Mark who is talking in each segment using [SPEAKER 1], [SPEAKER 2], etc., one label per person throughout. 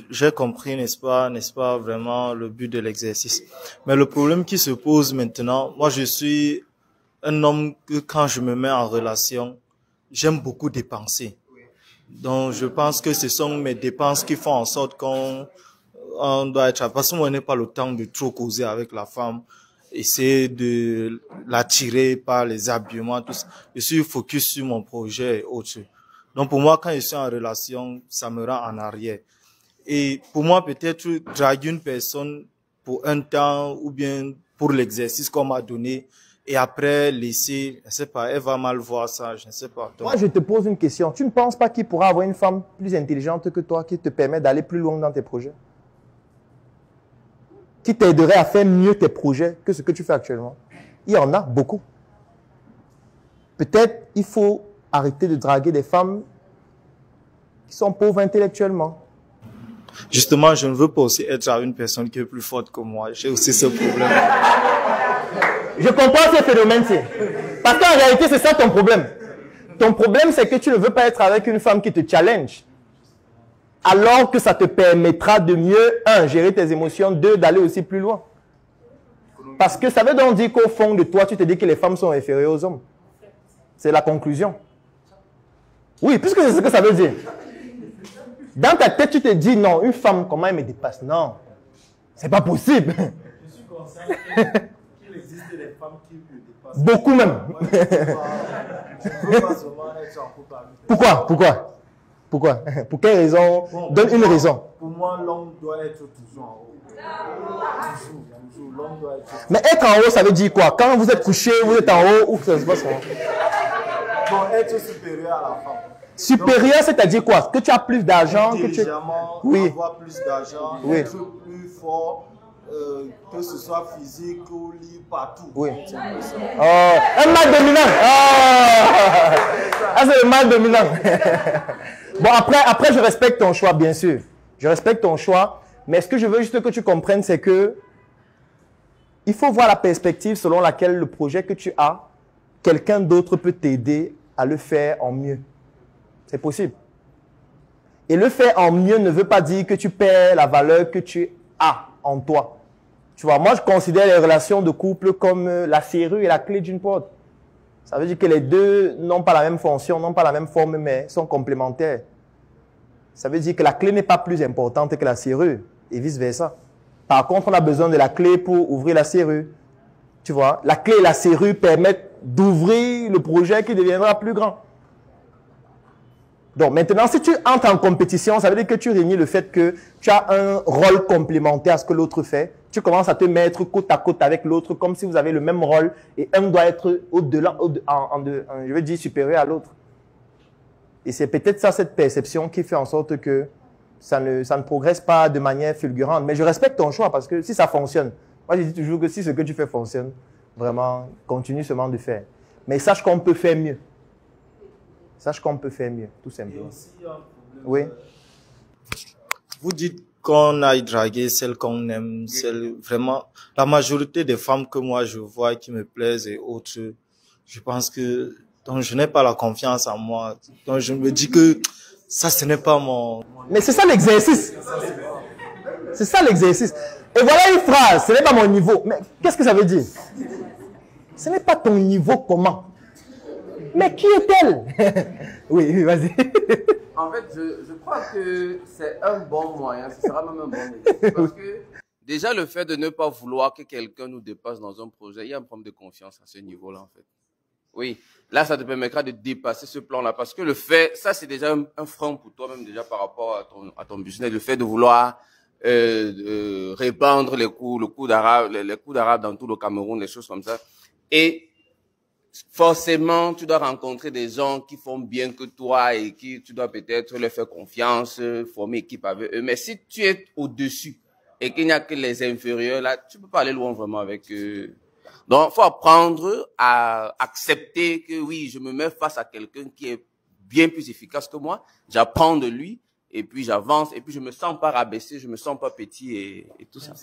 [SPEAKER 1] J'ai compris, n'est-ce pas vraiment le but de l'exercice. Mais le problème qui se pose maintenant, moi je suis un homme que quand je me mets en relation, j'aime beaucoup dépenser. Donc je pense que ce sont mes dépenses qui font en sorte qu'on doit être, parce qu'on n'a pas le temps de trop causer avec la femme, essayer de l'attirer par les habillements, tout ça. Je suis focus sur mon projet et autres. Donc pour moi, quand je suis en relation, ça me rend en arrière. Et pour moi, peut-être draguer une personne pour un temps ou bien pour l'exercice qu'on m'a donné et après laisser, je ne sais pas, elle va mal voir ça, je ne sais pas. Donc,
[SPEAKER 2] moi, je te pose une question. Tu ne penses pas qu'il pourra avoir une femme plus intelligente que toi qui te permet d'aller plus loin dans tes projets? Qui t'aiderait à faire mieux tes projets que ce que tu fais actuellement? Il y en a beaucoup. Peut-être il faut arrêter de draguer des femmes qui sont pauvres intellectuellement.
[SPEAKER 1] Justement, je ne veux pas aussi être avec une personne qui est plus forte que moi. J'ai aussi ce problème.
[SPEAKER 2] Je comprends ce phénomène-ci. Parce qu'en réalité, c'est ça ton problème. Ton problème, c'est que tu ne veux pas être avec une femme qui te challenge. Alors que ça te permettra de mieux, un, gérer tes émotions, deux, d'aller aussi plus loin. Parce que ça veut donc dire qu'au fond de toi, tu te dis que les femmes sont inférieures aux hommes. C'est la conclusion. Oui, puisque c'est ce que ça veut dire. Dans ta tête, tu te dis, non, une femme, comment elle me dépasse? Non, c'est pas possible.
[SPEAKER 1] Je suis conscient qu'il existe des femmes qui me dépassent.
[SPEAKER 2] Beaucoup même.
[SPEAKER 1] Je ne veux pas seulement être en couple avec
[SPEAKER 2] Pourquoi? Pourquoi? Pour quelle raison?
[SPEAKER 1] Bon,
[SPEAKER 2] donne une raison.
[SPEAKER 1] Pour moi, l'homme doit être toujours en haut. Toujours, l'homme doit être...
[SPEAKER 2] Mais être en haut, ça veut dire quoi? Quand vous êtes couché, vous êtes en haut, ou ça se passe comment?
[SPEAKER 1] Bon, être supérieur à la femme.
[SPEAKER 2] Supérieur, c'est-à-dire quoi? Que tu as plus d'argent, que tu...
[SPEAKER 1] Oui. Avoir plus d'argent,
[SPEAKER 2] oui.
[SPEAKER 1] Être plus fort, que ce soit physique ou libre, partout.
[SPEAKER 2] Oui. Oh, un mâle dominant. Oh. Ah, c'est le mâle dominant. Bon, après, je respecte ton choix, bien sûr. Je respecte ton choix. Mais ce que je veux juste que tu comprennes, c'est que il faut voir la perspective selon laquelle le projet que tu as, quelqu'un d'autre peut t'aider à le faire en mieux. C'est possible. Et le faire en mieux ne veut pas dire que tu perds la valeur que tu as en toi. Tu vois, moi, je considère les relations de couple comme la serrure et la clé d'une porte. Ça veut dire que les deux n'ont pas la même fonction, n'ont pas la même forme, mais sont complémentaires. Ça veut dire que la clé n'est pas plus importante que la serrure et vice-versa. Par contre, on a besoin de la clé pour ouvrir la serrure. Tu vois, la clé et la serrure permettent d'ouvrir le projet qui deviendra plus grand. Donc maintenant, si tu entres en compétition, ça veut dire que tu réunis le fait que tu as un rôle complémentaire à ce que l'autre fait. Tu commences à te mettre côte à côte avec l'autre comme si vous avez le même rôle et un doit être au-delà, je veux dire supérieur à l'autre. Et c'est peut-être ça, cette perception qui fait en sorte que ça ne progresse pas de manière fulgurante. Mais je respecte ton choix parce que si ça fonctionne, moi je dis toujours que si ce que tu fais fonctionne, vraiment, continue seulement de faire. Mais sache qu'on peut faire mieux. Sache qu'on peut faire mieux, tout simplement.
[SPEAKER 1] Et aussi, il y a un problème.
[SPEAKER 2] Oui.
[SPEAKER 1] Vous dites qu'on aille draguer celle qu'on aime, celle vraiment, la majorité des femmes que moi je vois qui me plaisent et autres, je pense que, donc je n'ai pas la confiance en moi. Donc je me dis que ça, ce n'est pas mon...
[SPEAKER 2] Mais c'est ça l'exercice. C'est ça l'exercice. Et voilà une phrase, ce n'est pas mon niveau. Mais qu'est-ce que ça veut dire? Ce n'est pas ton niveau comment? Mais qui est-elle? Oui, vas-y.
[SPEAKER 3] En fait, je crois que c'est un bon moyen, ce sera même un bon exemple. Parce que déjà, le fait de ne pas vouloir que quelqu'un nous dépasse dans un projet, il y a un problème de confiance à ce niveau-là, en fait. Oui, là, ça te permettra de dépasser ce plan-là. Parce que le fait, ça, c'est déjà un frein pour toi-même, déjà par rapport à ton business. Le fait de vouloir répandre les coups d'arabe dans tout le Cameroun, les choses comme ça. Et forcément, tu dois rencontrer des gens qui font bien que toi et qui tu dois peut-être leur faire confiance, former équipe avec eux. Mais si tu es au-dessus et qu'il n'y a que les inférieurs, là, tu peux pas aller loin vraiment avec eux. Donc, faut apprendre à accepter que oui, je me mets face à quelqu'un qui est bien plus efficace que moi. J'apprends de lui et puis j'avance et puis je me sens pas rabaissé, je me sens pas petit et tout ça.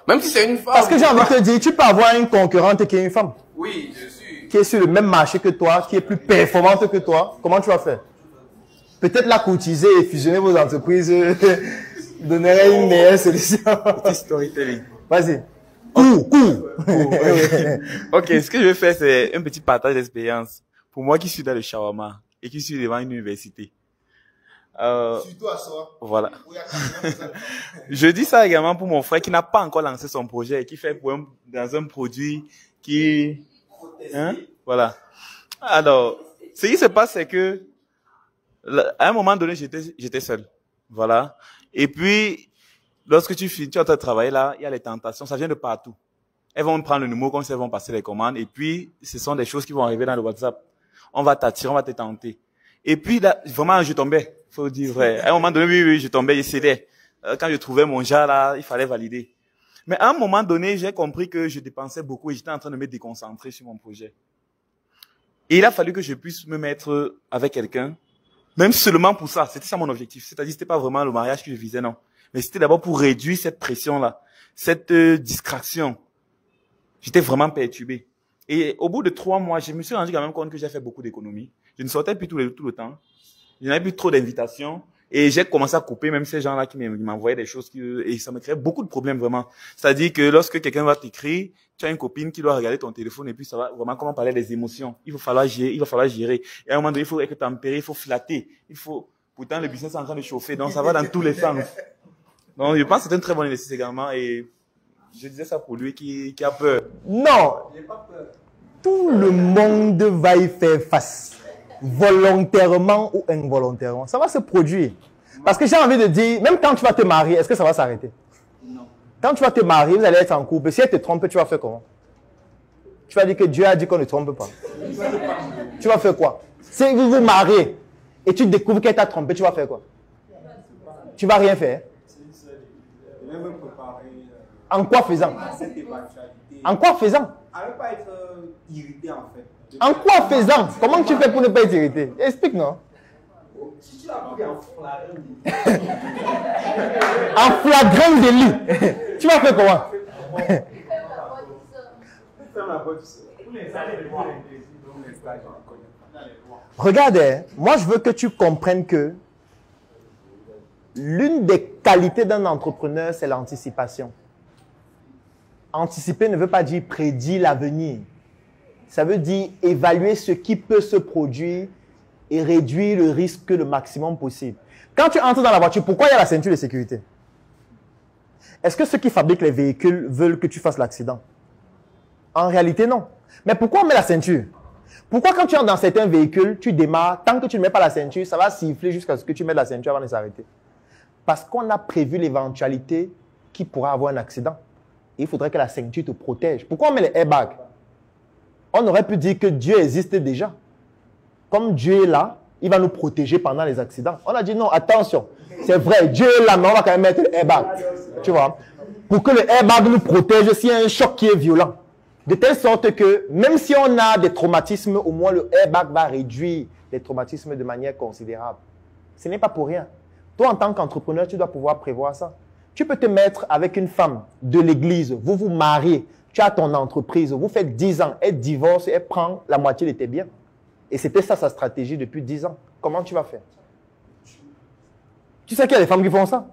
[SPEAKER 3] Même si c'est une femme.
[SPEAKER 2] Parce que j'ai envie de te dire, tu peux avoir une concurrente qui est une femme.
[SPEAKER 3] Oui, je suis.
[SPEAKER 2] Qui est sur le même marché que toi, qui est plus performante que toi. Comment tu vas faire? peut-être la courtiser et fusionner vos entreprises donnerait une meilleure solution.
[SPEAKER 4] Petit storytelling.
[SPEAKER 2] Vas-y. Cours.
[SPEAKER 4] Ok, ce que je vais faire, c'est un petit partage d'expérience. Pour moi qui suis dans le shawarma et qui suis devant une université.
[SPEAKER 1] Surtout à soi.
[SPEAKER 4] Voilà. Je dis ça également pour mon frère qui n'a pas encore lancé son projet et qui fait dans un produit qui... Hein? Voilà. Alors, ce qui se passe, c'est que à un moment donné, j'étais seul. Voilà. Et puis, lorsque tu es en train de travailler là, il y a les tentations, ça vient de partout. Elles vont prendre le numéro comme ça, elles vont passer les commandes. Et puis, ce sont des choses qui vont arriver dans le WhatsApp. On va t'attirer, on va te tenter. Et puis là, vraiment, je tombais. Faut dire vrai. À un moment donné, oui, je tombais, je cédais. Quand je trouvais mon jar là, il fallait valider. Mais à un moment donné, j'ai compris que je dépensais beaucoup et j'étais en train de me déconcentrer sur mon projet. Et il a fallu que je puisse me mettre avec quelqu'un, même seulement pour ça. C'était ça mon objectif. C'est-à-dire, c'était pas vraiment le mariage que je visais, non. Mais c'était d'abord pour réduire cette pression-là, cette distraction. J'étais vraiment perturbé. Et au bout de 3 mois, je me suis rendu quand même compte que j'ai fait beaucoup d'économies. Je ne sortais plus tout le temps. Je n'avais plus trop d'invitations. Et j'ai commencé à couper même ces gens-là qui m'envoyaient des choses et ça me créait beaucoup de problèmes vraiment. C'est-à-dire que lorsque quelqu'un va t'écrire, tu as une copine qui doit regarder ton téléphone et puis ça va vraiment, comme on parlait des émotions. Il va falloir gérer. Et à un moment donné, il faut être tempéré, il faut flatter. Pourtant le business est en train de chauffer, donc ça va dans tous les sens. Donc je pense que c'est une très bonne investissement également et je disais ça pour lui qui a peur.
[SPEAKER 2] Non. J'ai pas peur. Tout le monde va y faire face. Volontairement ou involontairement. Ça va se produire. Parce que j'ai envie de dire, même quand tu vas te marier, est-ce que ça va s'arrêter? Non. Quand tu vas te marier, vous allez être en couple. Si elle te trompe, tu vas faire comment? Tu vas dire que Dieu a dit qu'on ne trompe pas. Tu vas faire quoi? Si vous vous mariez et tu découvres qu'elle t'a trompé, tu vas faire quoi? Tu vas rien faire. En quoi faisant? En quoi faisant?
[SPEAKER 5] À ne pas être irrité en fait.
[SPEAKER 2] En quoi faisant? Comment tu fais pour ne pas être irrité? Explique, non?
[SPEAKER 5] Si tu l'as pris en flagrant délit.
[SPEAKER 2] En flagrant délit. Tu vas faire comment? Regarde, moi je veux que tu comprennes que l'une des qualités d'un entrepreneur, c'est l'anticipation. Anticiper ne veut pas dire prédire l'avenir. Ça veut dire évaluer ce qui peut se produire et réduire le risque le maximum possible. Quand tu entres dans la voiture, pourquoi il y a la ceinture de sécurité? Est-ce que ceux qui fabriquent les véhicules veulent que tu fasses l'accident? En réalité, non. Mais pourquoi on met la ceinture? Pourquoi quand tu entres dans certains véhicules, tu démarres, tant que tu ne mets pas la ceinture, ça va siffler jusqu'à ce que tu mettes la ceinture avant de s'arrêter? Parce qu'on a prévu l'éventualité qu'il pourra avoir un accident. Et il faudrait que la ceinture te protège. Pourquoi on met les airbags? On aurait pu dire que Dieu existe déjà. Comme Dieu est là, il va nous protéger pendant les accidents. On a dit non, attention, c'est vrai, Dieu est là, mais on va quand même mettre le airbag. Tu vois? Pour que le airbag nous protège s'il y a un choc qui est violent. De telle sorte que même si on a des traumatismes, au moins le airbag va réduire les traumatismes de manière considérable. Ce n'est pas pour rien. Toi, en tant qu'entrepreneur, tu dois pouvoir prévoir ça. Tu peux te mettre avec une femme de l'église, vous vous mariez, tu as ton entreprise, vous faites 10 ans, elle divorce, elle prend la moitié de tes biens. Et c'était ça sa stratégie depuis 10 ans. Comment tu vas faire? Tu sais qu'il y a des femmes qui font ça.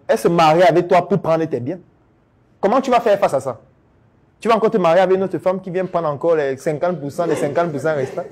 [SPEAKER 2] Elles se marient avec toi pour prendre tes biens. Comment tu vas faire face à ça? Tu vas encore te marier avec une autre femme qui vient prendre encore les 50%, les 50% restants.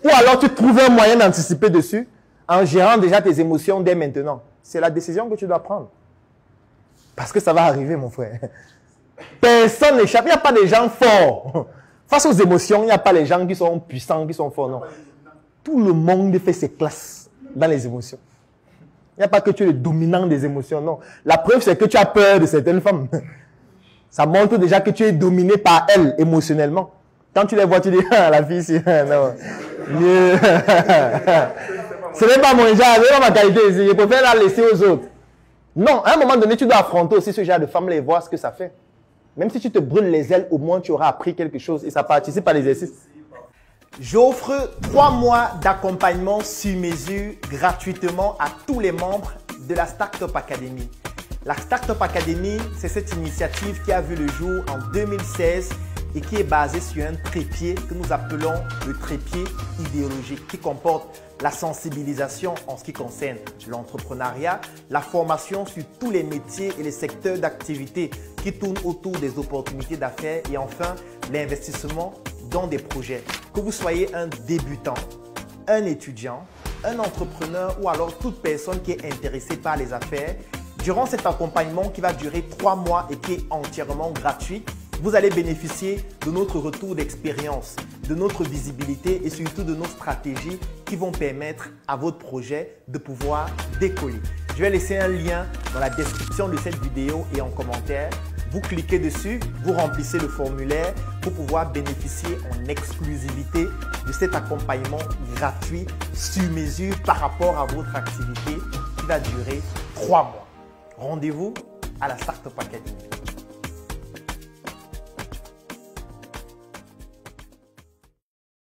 [SPEAKER 2] Ou alors tu trouves un moyen d'anticiper dessus en gérant déjà tes émotions dès maintenant. C'est la décision que tu dois prendre. Parce que ça va arriver, mon frère. Personne n'échappe. Il n'y a pas de gens forts. Face aux émotions, il n'y a pas les gens qui sont puissants, qui sont forts, non. Tout le monde fait ses classes dans les émotions. Il n'y a pas que tu es le dominant des émotions, non. La preuve, c'est que tu as peur de certaines femmes. Ça montre déjà que tu es dominé par elles émotionnellement. Quand tu les vois, tu dis, ah, la fille, c'est... non. Ce n'est pas mon genre, ce n'est pas ma qualité ici. Je préfère la laisser aux autres. Non, à un moment donné, tu dois affronter aussi ce genre de femmes-là et voir ce que ça fait. Même si tu te brûles les ailes, au moins tu auras appris quelque chose et ça participe à l'exercice. J'offre 3 mois d'accompagnement sur mesure gratuitement à tous les membres de la Startup Academy. La Startup Academy, c'est cette initiative qui a vu le jour en 2016 et qui est basée sur un trépied que nous appelons le trépied idéologique qui comporte la sensibilisation en ce qui concerne l'entrepreneuriat, la formation sur tous les métiers et les secteurs d'activité qui tournent autour des opportunités d'affaires et enfin l'investissement dans des projets. Que vous soyez un débutant, un étudiant, un entrepreneur ou alors toute personne qui est intéressée par les affaires, durant cet accompagnement qui va durer 3 mois et qui est entièrement gratuit, vous allez bénéficier de notre retour d'expérience, de notre visibilité et surtout de nos stratégies qui vont permettre à votre projet de pouvoir décoller. Je vais laisser un lien dans la description de cette vidéo et en commentaire. Vous cliquez dessus, vous remplissez le formulaire pour pouvoir bénéficier en exclusivité de cet accompagnement gratuit sur mesure par rapport à votre activité qui va durer 3 mois. Rendez-vous à la Startup Academy.